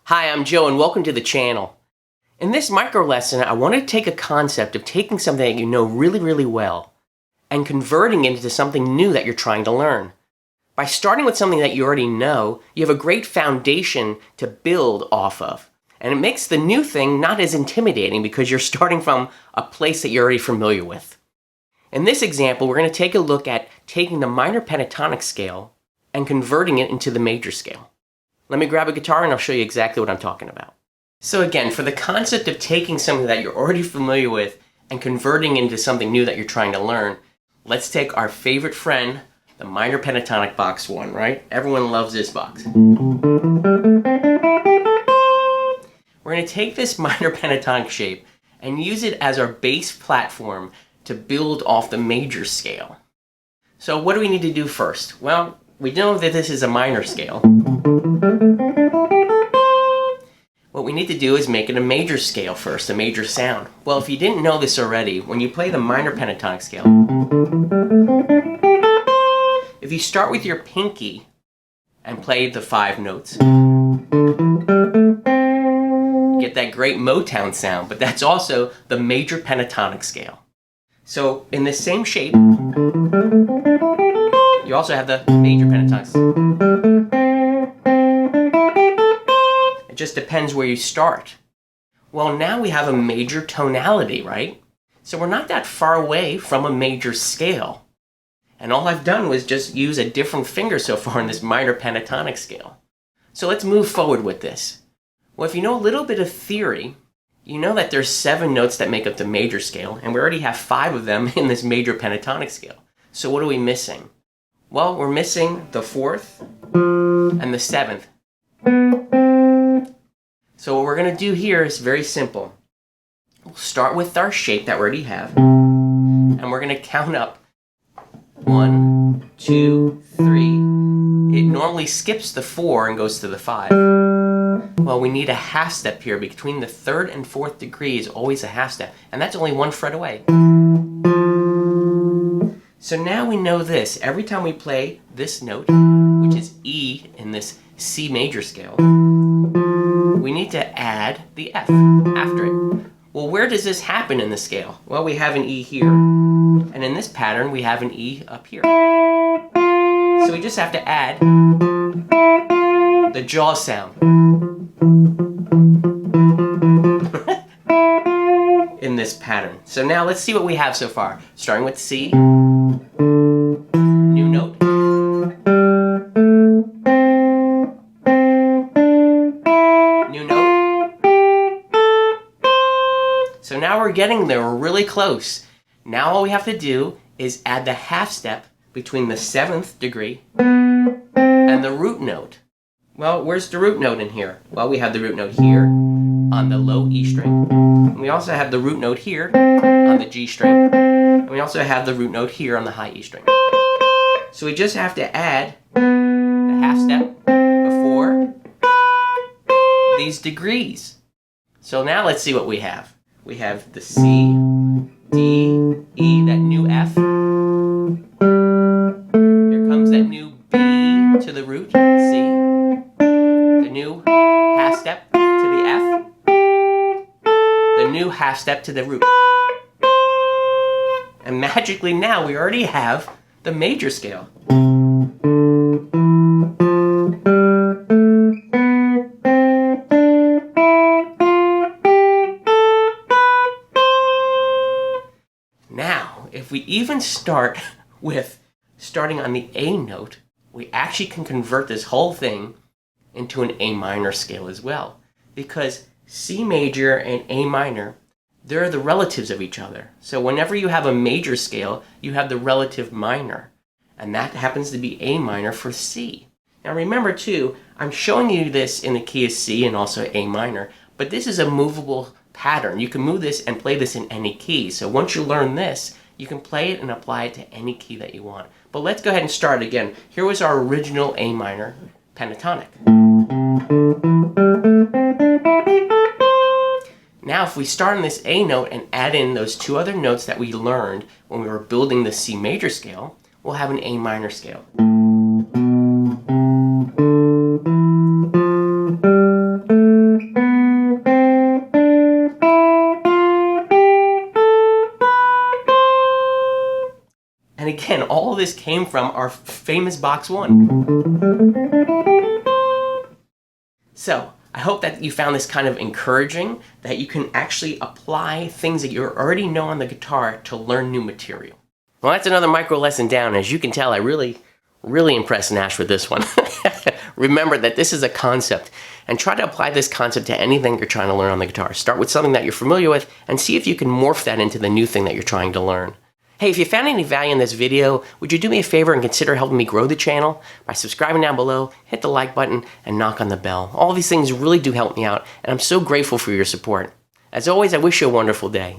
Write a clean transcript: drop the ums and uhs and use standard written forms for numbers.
Hi, I'm Joe and welcome to the channel. In this micro lesson, I want to take a concept of taking something that you know really well and converting it into something new that you're trying to learn. By starting with something that you already know, you have a great foundation to build off of. And it makes the new thing not as intimidating because you're starting from a place that you're already familiar with. In this example, we're going to take a look at taking the minor pentatonic scale and converting it into the major scale. Let me grab a guitar and I'll show you exactly what I'm talking about. So again, for the concept of taking something that you're already familiar with and converting into something new that you're trying to learn, let's take our favorite friend, the minor pentatonic box 1, right? Everyone loves this box. We're going to take this minor pentatonic shape and use it as our base platform to build off the major scale. So what do we need to do first? Well, we know that this is a minor scale. What we need to do is make it a major scale first, a major sound. Well, if you didn't know this already, when you play the minor pentatonic scale, if you start with your pinky and play the 5 notes, you get that great Motown sound, but that's also the major pentatonic scale. So in this same shape, you also have the major pentatonic scale. It just depends where you start. Well, now we have a major tonality, right? So we're not that far away from a major scale. And all I've done was just use a different finger so far in this minor pentatonic scale. So let's move forward with this. Well, if you know a little bit of theory, you know that there's 7 notes that make up the major scale, and we already have 5 of them in this major pentatonic scale. So what are we missing? Well, we're missing the 4th and the 7th. So what we're going to do here is very simple. We'll start with our shape that we already have, and we're going to count up 1, 2, 3. It normally skips the 4 and goes to the 5. Well, we need a half step here. Between the 3rd and 4th degree is always a half step, and that's only 1 fret away. So now we know this. Every time we play this note, which is E in this C major scale, we need to add the F after it. Well, where does this happen in the scale? Well, we have an E here, and in this pattern, we have an E up here. So we just have to add the jaw sound in this pattern. So now let's see what we have so far. Starting with C, new note, new note. So now we're getting there, we're really close. Now all we have to do is add the half step between the 7th degree and the root note. Well, where's the root note in here? Well, we have the root note here on the low E string. And we also have the root note here on the G string. And we also have the root note here on the high E string. So we just have to add the half step before these degrees. So now let's see what we have. We have the C, D, E, that new F. Here comes that new B to the root, C. The new half step to the F. The new half step to the root. And magically now we already have the major scale. Now, if we even start with starting on the A note, we actually can convert this whole thing into an A minor scale as well. Because C major and A minor, they're the relatives of each other. So whenever you have a major scale, you have the relative minor. And that happens to be A minor for C. Now remember too, I'm showing you this in the key of C and also A minor, but this is a movable pattern. You can move this and play this in any key. So once you learn this, you can play it and apply it to any key that you want. But let's go ahead and start again. Here was our original A minor pentatonic. Now if we start on this A note and add in those 2 other notes that we learned when we were building the C major scale, we'll have an A minor scale. again, all of this came from our famous Box 1. So, I hope that you found this kind of encouraging, that you can actually apply things that you already know on the guitar to learn new material. Well, that's another micro lesson down. As you can tell, I really impressed Nash with this one. Remember that this is a concept, and try to apply this concept to anything you're trying to learn on the guitar. Start with something that you're familiar with, and see if you can morph that into the new thing that you're trying to learn. Hey, if you found any value in this video, would you do me a favor and consider helping me grow the channel by subscribing down below, hit the like button, and knock on the bell. All these things really do help me out, and I'm so grateful for your support. As always, I wish you a wonderful day.